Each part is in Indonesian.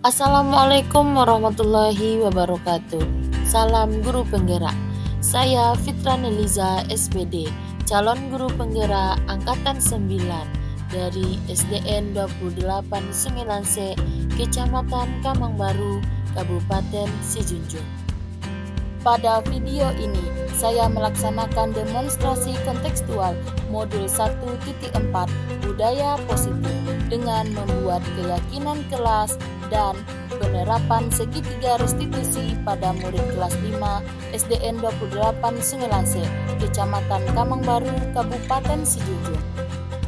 Assalamualaikum warahmatullahi wabarakatuh. Salam guru penggerak. Saya Fitra Neliza SPD, calon guru penggerak angkatan 9 dari SDN 289C, Kecamatan Kamangbaru, Kabupaten Sijunjung. Pada video ini, saya melaksanakan demonstrasi kontekstual modul 1.4 budaya positif dengan membuat keyakinan kelas dan penerapan segitiga restitusi pada murid kelas 5 SDN 289C, Kecamatan Kamangbaru, Kabupaten Sijunjung.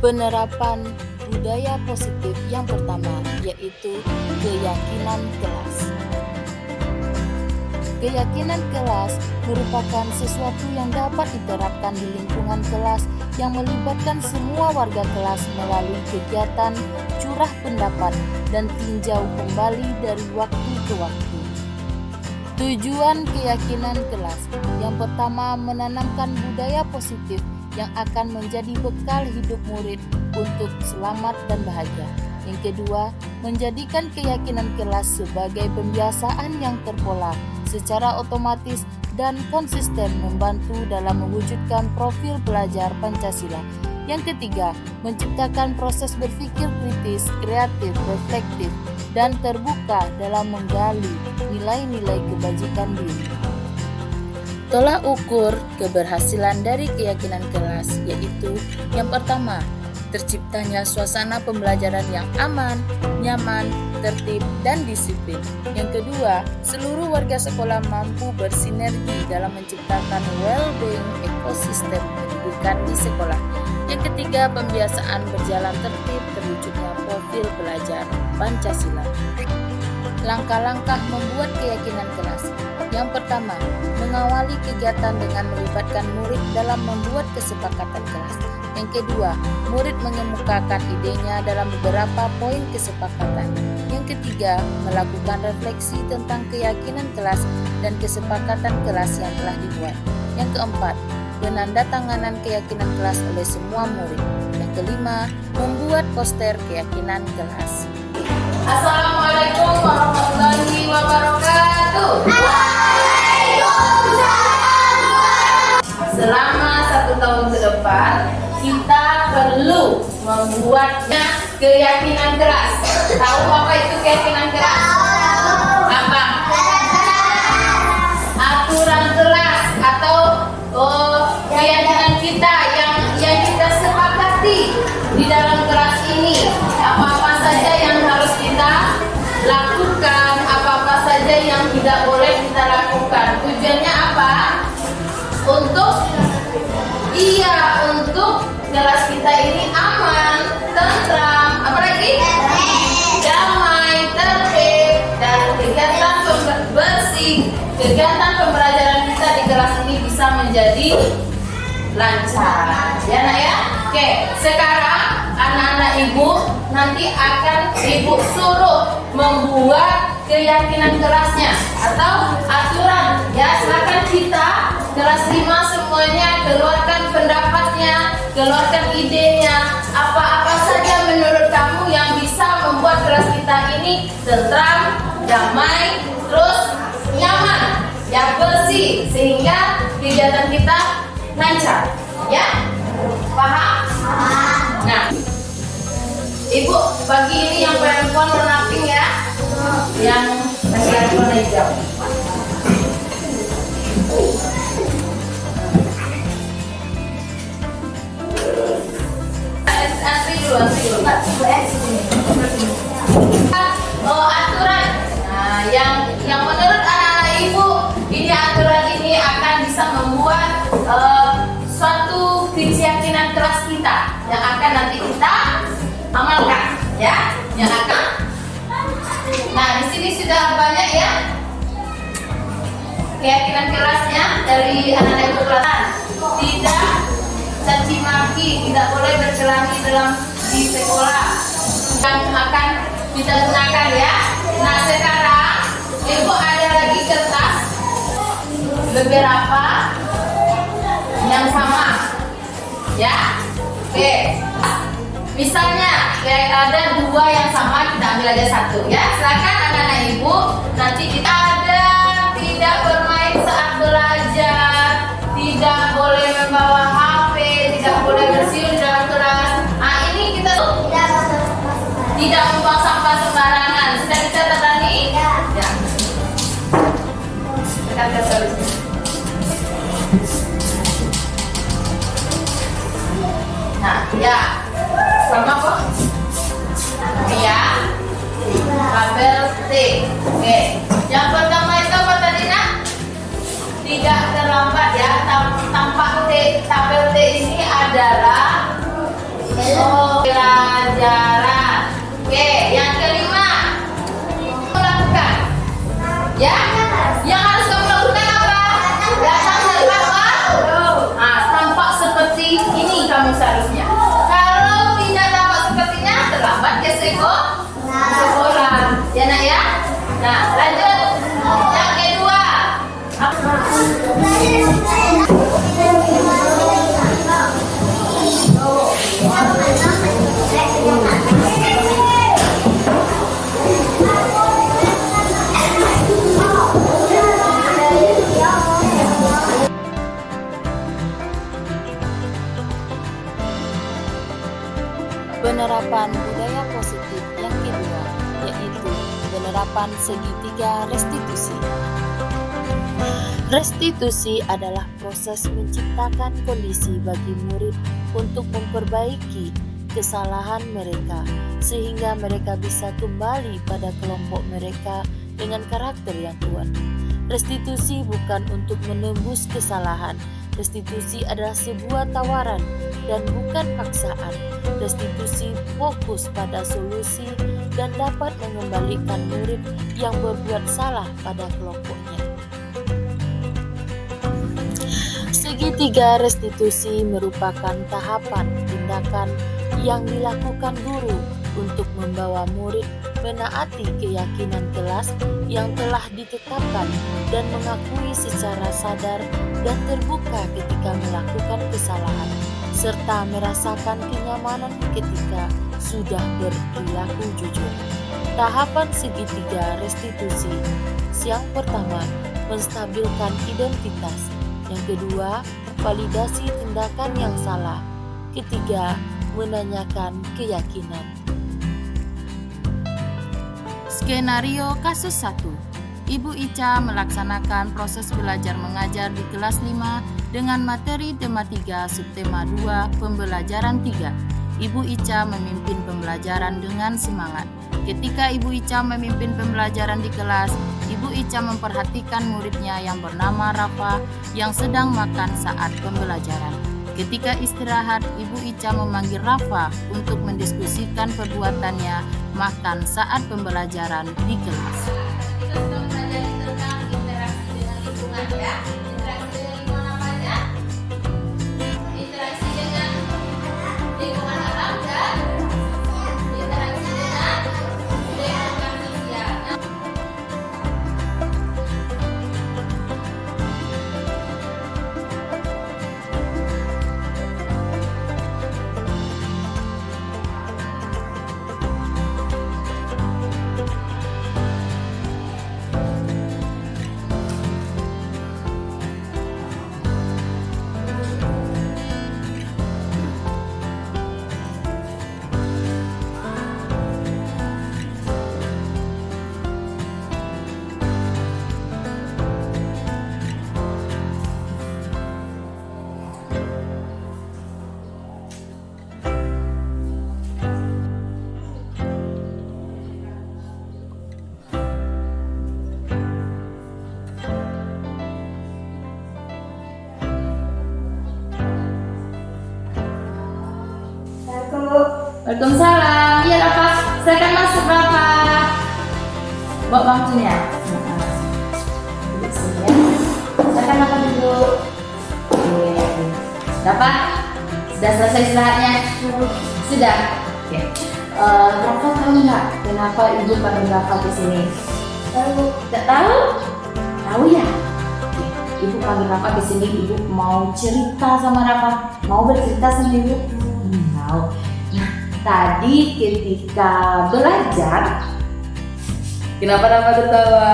Penerapan budaya positif yang pertama yaitu keyakinan kelas. Keyakinan kelas merupakan sesuatu yang dapat diterapkan di lingkungan kelas yang melibatkan semua warga kelas melalui kegiatan curah pendapat dan tinjau kembali dari waktu ke waktu. Tujuan keyakinan kelas yang pertama menanamkan budaya positif yang akan menjadi bekal hidup murid untuk selamat dan bahagia. Yang kedua, menjadikan keyakinan kelas sebagai pembiasaan yang terpola secara otomatis dan konsisten membantu dalam mewujudkan profil pelajar Pancasila. Yang ketiga, menciptakan proses berpikir kritis, kreatif, reflektif, dan terbuka dalam menggali nilai-nilai kebajikan diri. Tolak ukur keberhasilan dari keyakinan kelas yaitu yang pertama, terciptanya suasana pembelajaran yang aman, nyaman, tertib, dan disiplin. Yang kedua, seluruh warga sekolah mampu bersinergi dalam menciptakan well-being ekosistem pendidikan di sekolah. Yang ketiga, pembiasaan berjalan tertib terwujudnya profil pelajar Pancasila. Langkah-langkah membuat keyakinan kelas. Yang pertama, mengawali kegiatan dengan melibatkan murid dalam membuat kesepakatan kelas. Yang kedua, murid mengemukakan idenya dalam beberapa poin kesepakatan. Yang ketiga, melakukan refleksi tentang keyakinan kelas dan kesepakatan kelas yang telah dibuat. Yang keempat, penandatanganan keyakinan kelas oleh semua murid. Yang kelima, membuat poster keyakinan kelas. Assalamualaikum warahmatullahi wabarakatuh. Selama 1 tahun ke depan, kita perlu membuatnya keyakinan kelas. Tahu apa itu keyakinan kelas? Apa? Aturan kelas atau keyakinan kita yang kita sepakati di dalam kelas ini. Apa-apa saja yang harus kita lakukan, apa-apa saja yang tidak boleh kita lakukan. Tujuannya apa? Untuk kelas kita ini aman, tentram, apalagi damai, tertib, dan kegiatan bersih. Kegiatan pembelajaran kita di kelas ini bisa menjadi lancar. Ya nak ya? Oke, sekarang anak-anak ibu nanti akan ibu suruh membuat keyakinan kelasnya atau aturan. Ya, silakan kita kelas 5 semuanya keluarkan pendapatnya, keluarkan idenya, apa-apa saja menurut kamu yang bisa membuat kelas kita ini tentram, damai, terus nyaman, ya bersih, sehingga kegiatan kita lancar. Ya, paham? Nah, ibu bagi ini yang perempuan warna pink ya, yang laki-laki warna hijau. Antri dulu. Aturan. Nah, yang menurut anak-anak ibu, ini aturan ini akan bisa membuat suatu keyakinan kelas kita yang akan nanti kita amalkan, ya. Yang akan. Nah, di sini sudah banyak ya keyakinan kelasnya dari anak-anak ibu kelas. Tidak caci maki, tidak boleh berkelahi di sekolah yang akan kita gunakan ya. Nah, sekarang ibu ada lagi kertas beberapa yang sama ya. Oke, misalnya kayak ada 2 yang sama, kita ambil aja 1 ya. Silakan anak-anak ibu nanti kita ada tidak bermain saat belajar, tidak boleh membawa HP, tidak boleh bersiul dalam kelas. Nah ini kita tidak membuang sampah sembarangan. Sudah dicatat tadi? Ya. Kita solusi. Nah, ya, sama kok. Ya, tabel T. Oke, yang pertama itu apa tadi nak? Tidak terlambat ya. Tampak T, tabel T ini adalah pelajaran. Oke, yang kelima, melakukan. Ya, yang harus kamu lakukan apa? Datang terlambat. Nah, tampak seperti ini kamu seharusnya. Kalau tidak tampak sepertinya, terlambat ke sekolah. Ya nak ya. Nah, lanjut. Yang kedua. Penerapan budaya positif yang kedua, yaitu penerapan segitiga restitusi. Restitusi adalah proses menciptakan kondisi bagi murid untuk memperbaiki kesalahan mereka, sehingga mereka bisa kembali pada kelompok mereka dengan karakter yang kuat. Restitusi bukan untuk menembus kesalahan. Restitusi adalah sebuah tawaran dan bukan paksaan. Restitusi fokus pada solusi dan dapat mengembalikan murid yang berbuat salah pada kelompoknya. Segitiga restitusi merupakan tahapan tindakan yang dilakukan guru untuk membawa murid menaati keyakinan kelas yang telah ditetapkan dan mengakui secara sadar dan terbuka ketika melakukan kesalahan, serta merasakan kenyamanan ketika sudah berperilaku jujur. Tahapan segitiga restitusi. Yang pertama, menstabilkan identitas. Yang kedua, validasi tindakan yang salah. Ketiga, menanyakan keyakinan. Skenario kasus 1. Ibu Ica melaksanakan proses belajar mengajar di kelas 5 dengan materi tema 3 subtema 2 pembelajaran 3. Ibu Ica memimpin pembelajaran dengan semangat. Ketika Ibu Ica memimpin pembelajaran di kelas, Ibu Ica memperhatikan muridnya yang bernama Rafa yang sedang makan saat pembelajaran. Ketika istirahat, Ibu Ica memanggil Rafa untuk mendiskusikan perbuatannya makan saat pembelajaran di kelas. Kita sudah mempelajari tentang interaksi dengan lingkungan ya. Interaksi dengan lingkungan apa aja? Interaksi dengan lingkungan alam dan interaksi dengan lingkungan manusia. Waalaikumsalam. Iya Rafa, silakan masuk Rafa. Bawa bangkunya. Duduk sini ya. Silakan Rafa duduk. Oke. Dapat? Sudah selesai istirahatnya? Sudah. Oke. Rafa tahu nggak kenapa ibu panggil Rafa ke sini? Tahu. Tidak tahu? Tahu ya. Oke. Ibu panggil Rafa ke sini. Ibu mau cerita sama Rafa. Mau bercerita sama ibu? Mau. Tadi ketika belajar, Kenapa Rafa tertawa?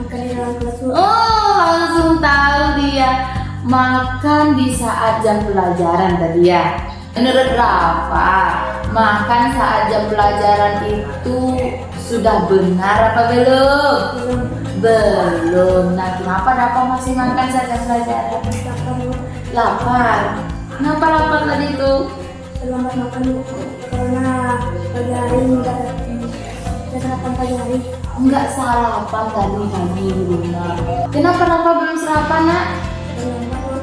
Makan di dalam kelas Bu. Oh, langsung tahu dia. Makan di saat jam pelajaran tadi ya. Menurut Rafa, makan saat jam pelajaran itu sudah benar apa belum? Belum. Belum. Nah, kenapa Rafa masih makan saat jam pelajaran? Lapar Bu. Lapar. Kenapa lapar tadi itu? Terlambat makan Bu. Karena pagi hari enggak sarapan pagi hari. Enggak sarapan tadi di rumah. Kenapa Rafa belum sarapan, Nak? Terlambat Bu.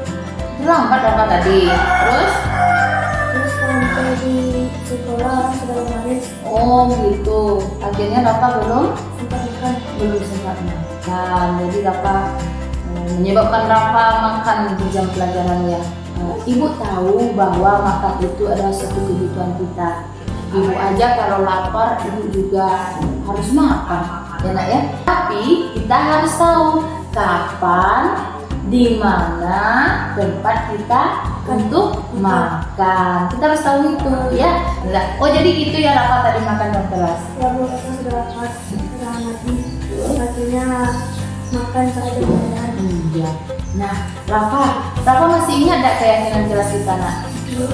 Terlambat Rafa tadi. Terus? Terus sampai di sekolah sudah baris. Oh gitu. Akhirnya Rafa belum Sempat makan. sempat makan. Jadi Rafa menyebabkan Rafa makan di jam pelajaran ya. Ibu tahu bahwa makan itu adalah suatu kebutuhan kita. Ibu aja kalau lapar, ibu juga harus makan, ya Nak ya. Tapi kita harus tahu kapan, di mana tempat kita untuk makan. Kita harus tahu itu ya. Oh jadi gitu ya Rafa tadi makan dalam kelas. Ya Bu, aku sudah lapar. Sudah mati. Akhirnya makan saat jam pelajaran. Iya. Nah, Rafa masih ingat gak keyakinan kelas kita, Nak? Bu,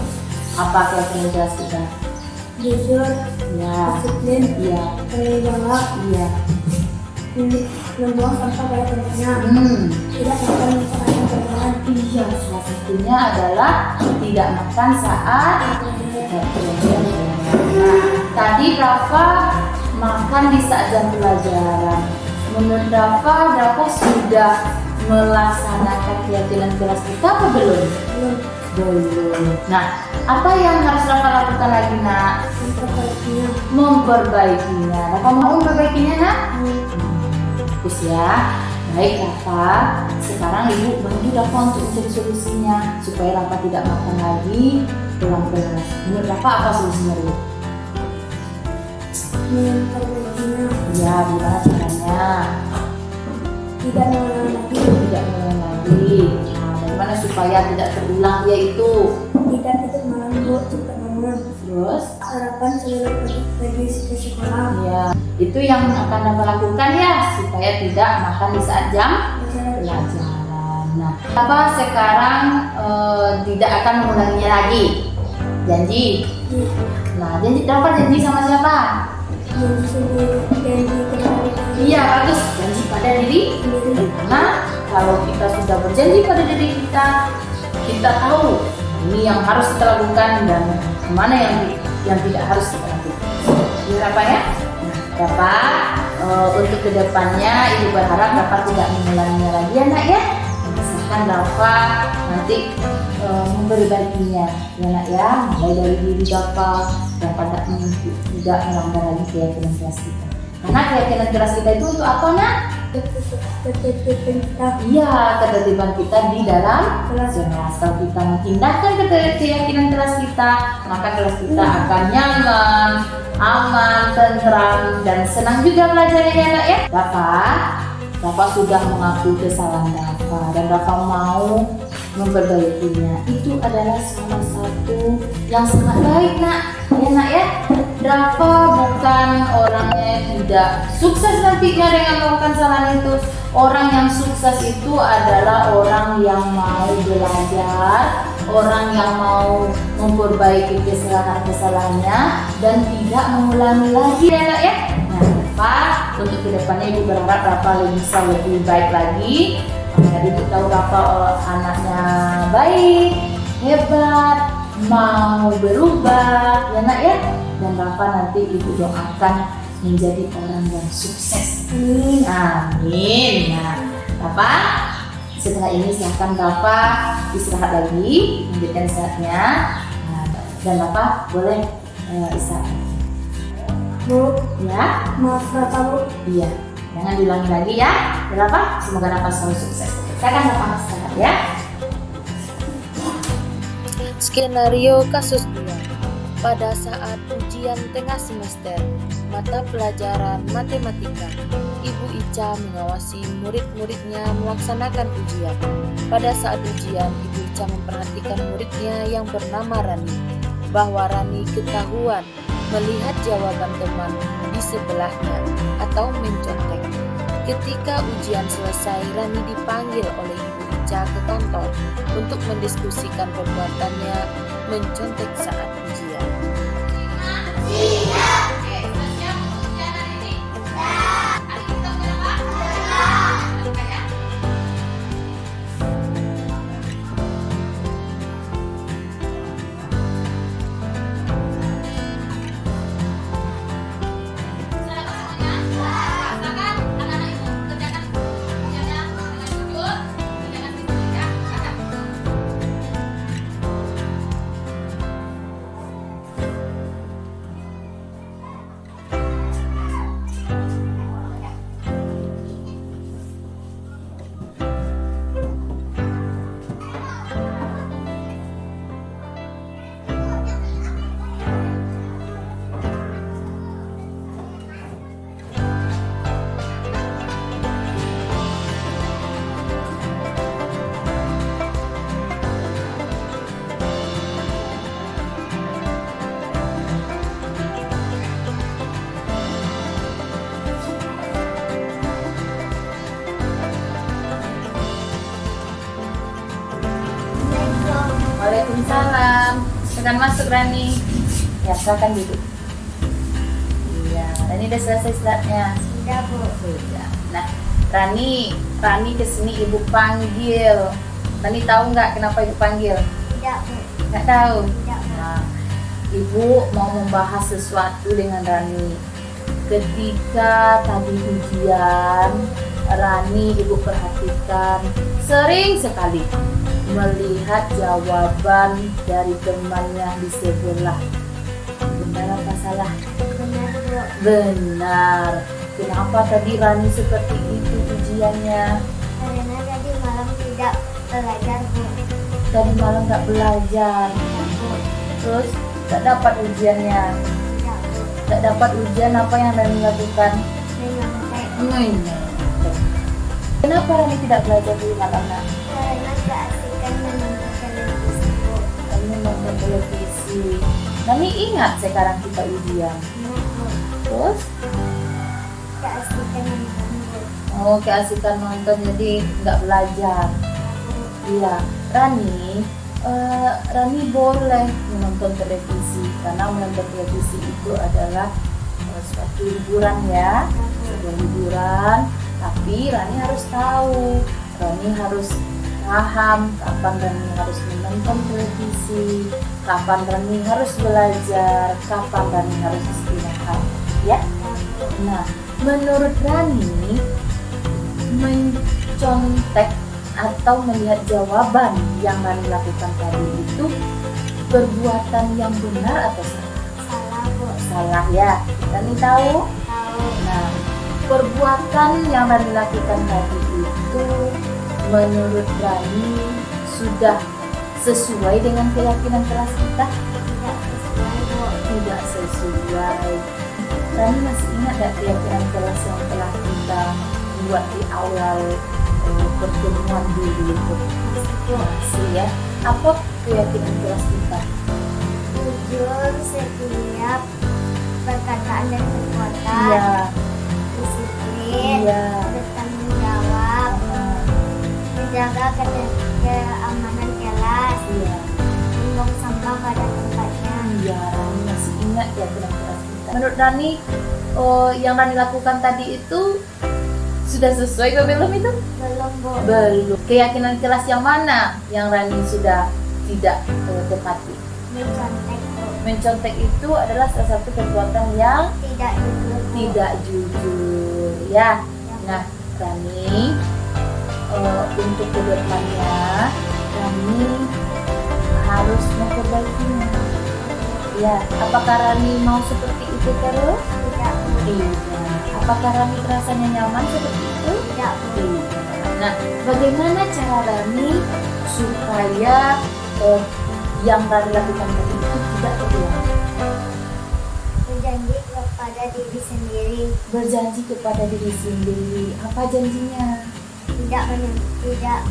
Apa keyakinan kelas kita? jujur, Ya, disiplin, iya, tanggung jawab, iya. membuang sampah pada tempatnya, tidak makan saat jam pelajaran. Iya, salah satunya adalah tidak makan saat pelajaran. Nah, tadi Rafa makan di saat jam pelajaran. Menurut Rafa sudah melaksanakan keyakinan kelas kita apa belum? Belum Belum. Nah, apa yang harus Rafa lakukan lagi, Nak? memperbaikinya. Memperbaikinya. Rafa mau memperbaikinya, Nak? Bagus ya. Baik Rafa, sekarang Ibu bantu Rafa untuk mencari solusinya supaya Rafa tidak makan lagi pulang kelas. Menurut Rafa apa solusinya dulu? Memperbaikinya. Ya, gimana caranya? Tidak mengulang lagi. Tidak mengulang lagi. Nah, bagaimana supaya tidak terulang dia itu? Tidak tidur malam Bu, cepat bangun. Terus, Sarapan sebelum pergi ke sekolah. ya, itu yang akan Rafa lakukan ya supaya tidak makan di saat jam pelajaran. Nah, Rafa sekarang tidak akan mengulanginya lagi. Janji. Nah, Rafa janji sama siapa? Janji sendiri, janji kepada Iya, bagus. Janji pada diri sendiri. karena kalau kita sudah berjanji pada diri kita tahu ini yang harus kita lakukan dan mana yang tidak harus kita lakukan. Jadi apa ya? Nah, Bapak untuk kedepannya Ibu berharap Bapak tidak mengulanginya lagi ya Nak ya. Misalkan Bapak nanti memperbaikinya ya Nak ya, mulai dari diri Bapak tidak melanggar lagi keyakinan kelas kita. Karena keyakinan kelas kita itu untuk apa Nak? Tertib kita. Iya, ketertiban kita di dalam Kelas. kelas. Kalau kita mengindahkan keyakinan kelas kita, maka kelas kita akan nyaman, aman, tentram, dan senang juga belajarnya ya Nak ya. Bapak sudah mengakui kesalahan Bapak dan Bapak mau memperbaikinya. Itu adalah salah satu yang sangat baik Nak, ya Nak ya. Rafa bukan orangnya tidak sukses nantinya dengan melakukan kesalahan itu. Orang yang sukses itu adalah orang yang mau belajar, orang yang mau memperbaiki kesalahan-kesalahannya dan tidak mengulangi lagi ya Nak ya. Nah Rafa, untuk kedepannya Ibu berharap Rafa bisa lebih baik lagi. Ibu tahu Rafa anaknya baik, hebat, mau berubah ya Nak ya. Dan Rafa nanti Ibu doakan menjadi orang yang sukses. Amin. Amin. Nah, Rafa, setelah ini silahkan Rafa istirahat lagi, lanjutkan istirahatnya. Nah, dan Rafa boleh istirahat. Bu, Ya, maaf Bapak Bu. iya. Jangan diulangi lagi ya. Dan Rafa, semoga Rafa selalu sukses. Silakan Rafa istirahat ya. Skenario kasus 2. Pada saat ujian tengah semester mata pelajaran matematika, Ibu Ica mengawasi murid-muridnya melaksanakan ujian. Pada saat ujian, Ibu Ica memperhatikan muridnya yang bernama Rani, bahwa Rani ketahuan melihat jawaban teman di sebelahnya atau mencontek. Ketika ujian selesai, Rani dipanggil oleh Ibu Ica ke kantor untuk mendiskusikan perbuatannya mencontek saat ujian. Oke, sudah siap untuk ujian hari ini? Hari ini kita ujian apa? Matematika ya. Sudah dapat semuanya? Silakan anak-anak ibu kerjakan ujiannya dengan jujur, dengan disiplin ya. Silakan. Waalaikumsalam. Silakan masuk Rani. Ya, silakan duduk. Iya, Rani udah selesai slide-nya. Sudah, Bu. Sudah. Nah, Rani kesini ibu panggil. Rani tahu nggak kenapa ibu panggil? Tidak, Bu. Nggak tahu. Tidak, Bu. Nah, ibu mau membahas sesuatu dengan Rani. Ketika tadi ujian, Rani ibu perhatikan sering sekali melihat jawaban dari teman yang di sebelah. Benar apa salah? Benar, Bu. Benar. Kenapa tadi Rani seperti itu ujiannya? Karena tadi malam tidak belajar, Bu. Tadi malam nggak belajar, Tidak, Bu. terus nggak dapat ujiannya. Tidak, Bu. Nggak dapat ujian, apa yang Rani lakukan? Menyontek. Menyontek. Kenapa Rani tidak belajar di malam? Karena keasikan menonton televisi, Bu. Rani nonton televisi. Rani ingat sekarang kita ujian. Benar, Bu. Terus, Keasikan menonton, Bu. oh keasikan nonton jadi nggak belajar. Iya, Rani boleh menonton televisi karena menonton televisi itu adalah suatu hiburan ya, sebuah hiburan. Tapi Rani harus tahu, Rani harus paham kapan Rani harus menonton televisi, kapan Rani harus belajar, kapan Rani harus istirahat, ya. Nah, menurut Rani, mencontek atau melihat jawaban yang Rani lakukan tadi itu perbuatan yang benar atau salah? Salah, Bu. Salah ya, Rani tahu. Tahu. Nah, perbuatan yang Rani lakukan tadi itu menurut Rani sudah sesuai dengan keyakinan kelas kita? Tidak sesuai, Bu. Tidak sesuai. Rani masih ingat gak keyakinan kelas yang telah kita buat di awal pertemuan dulu itu? Masih ya. Apa keyakinan kelas kita? Jujur setiap perkataan dan perbuatan. Iya. Disiplin. Iya. Bertanggung jawab. Menjaga keamanan kelas. Iya. Membuang sampah pada tempatnya. Iya, Rani masih ingat keyakinan kelas kita. Menurut Rani, yang Rani lakukan tadi itu sudah sesuai ke belum itu? Belum, Bu. Belum. Keyakinan kelas yang mana yang Rani sudah tidak tepati? Mencontek, Bu. Mencontek itu adalah salah satu perbuatan yang Tidak jujur, Bu. tidak jujur, ya. Nah, Rani, untuk kedepannya Rani harus memperbaikinya. Ya, apakah Rani mau seperti itu terus? Tidak, Bu. Tidak. Apakah Rani rasanya nyaman seperti itu? Tidak, Bu. Tidak. Nah, bagaimana cara Rani supaya yang Rani lakukan tadi itu tidak terulang? Berjanji kepada diri sendiri. Berjanji kepada diri sendiri. Apa janjinya? Tidak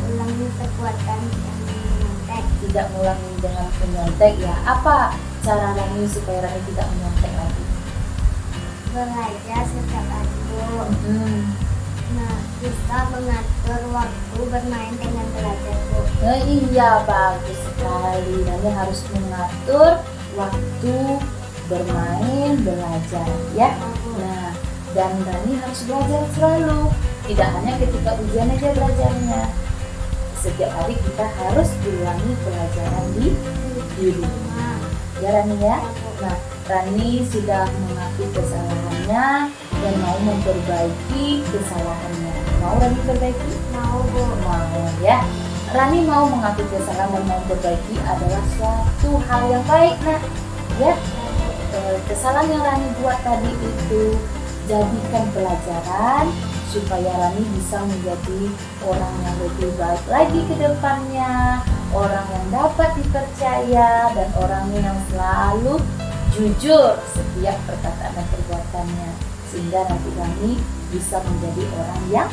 ulangi perbuatan yang menyontek. Tidak mengulangi dengan menyontek ya. Apa cara Rani supaya Rani tidak menyontek lagi? Belajar setiap hari, Bu. Hmm. Nah, bisa mengatur waktu bermain dengan belajar, Bu. Nah, iya, bagus sekali. Rani harus mengatur waktu bermain, belajar, ya. Nah, dan Rani harus belajar selalu. Tidak hanya ketika ujian aja belajarnya. Setiap hari kita harus ulangi pelajaran di rumah. Ya, Rani ya. Nah, Rani sudah mengakui kesalahannya dan mau memperbaiki kesalahannya. Mau Rani perbaiki? Mau, Bu. Mau, ya. Rani mau mengakui kesalahan dan mau memperbaiki adalah suatu hal yang baik. Nah, ya, kesalahan yang Rani buat tadi itu jadikan pelajaran supaya Rani bisa menjadi orang yang lebih baik lagi ke depannya, orang yang dapat dipercaya dan orang yang selalu jujur setiap perkataan dan perbuatannya, sehingga nanti Rani bisa menjadi orang yang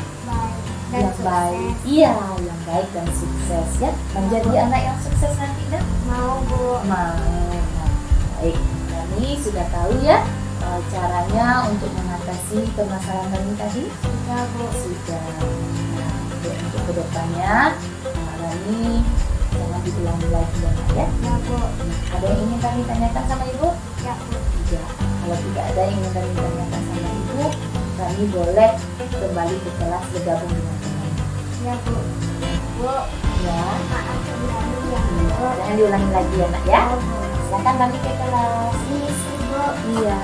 baik, iya, yang baik dan sukses, ya. Menjadi anak yang sukses nanti, kan? Mau, Bu. Mau. Nah, baik, Rani sudah tahu ya caranya untuk mengatasi permasalahan Rani tadi? Sudah, Bu. Sudah. Nah, untuk kedepannya Rani jangan diulangi lagi ya, Nak, ya. Ya, Bu. Nah, ada yang ingin Rani tanyakan sama Ibu? Ya, Bu. Ya, kalau tidak ada yang ingin Rani tanyakan sama Ibu, Rani boleh kembali ke kelas bergabung dengan teman. Ya, Bu. Bu, Ya, maaf kembali ya, iya. Bu. Jangan diulangi lagi ya, Nak, ya. Ya, Bu. Silakan balik ke kelas. Misi, Bu. Iya.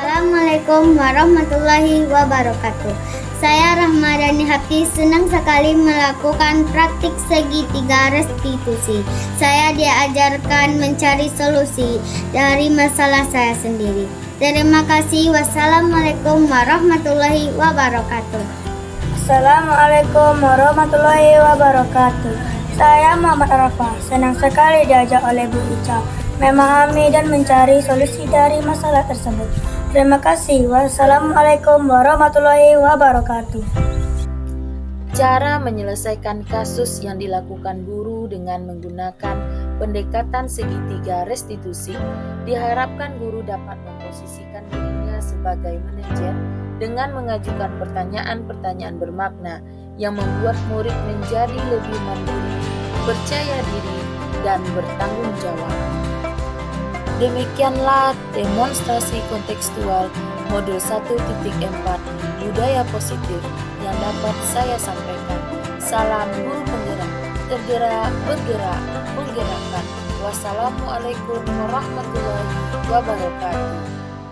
Assalamualaikum warahmatullahi wabarakatuh. Saya Rahmadani Hafti senang sekali melakukan praktik segitiga restitusi. Saya diajarkan mencari solusi dari masalah saya sendiri. Terima kasih. Wassalamualaikum warahmatullahi wabarakatuh. Assalamualaikum warahmatullahi wabarakatuh. Saya Muhammad Arafah. Senang sekali diajak oleh Bu Ica memahami dan mencari solusi dari masalah tersebut. Terima kasih. Wassalamualaikum warahmatullahi wabarakatuh. Cara menyelesaikan kasus yang dilakukan guru dengan menggunakan pendekatan segitiga restitusi, diharapkan guru dapat memposisikan dirinya sebagai manajer dengan mengajukan pertanyaan-pertanyaan bermakna yang membuat murid menjadi lebih mandiri, percaya diri, dan bertanggung jawab. Demikianlah demonstrasi kontekstual modul 1.4 budaya positif yang dapat saya sampaikan. Salam guru penggerak, tergerak, bergerak, menggerakkan. Wassalamualaikum warahmatullahi wabarakatuh.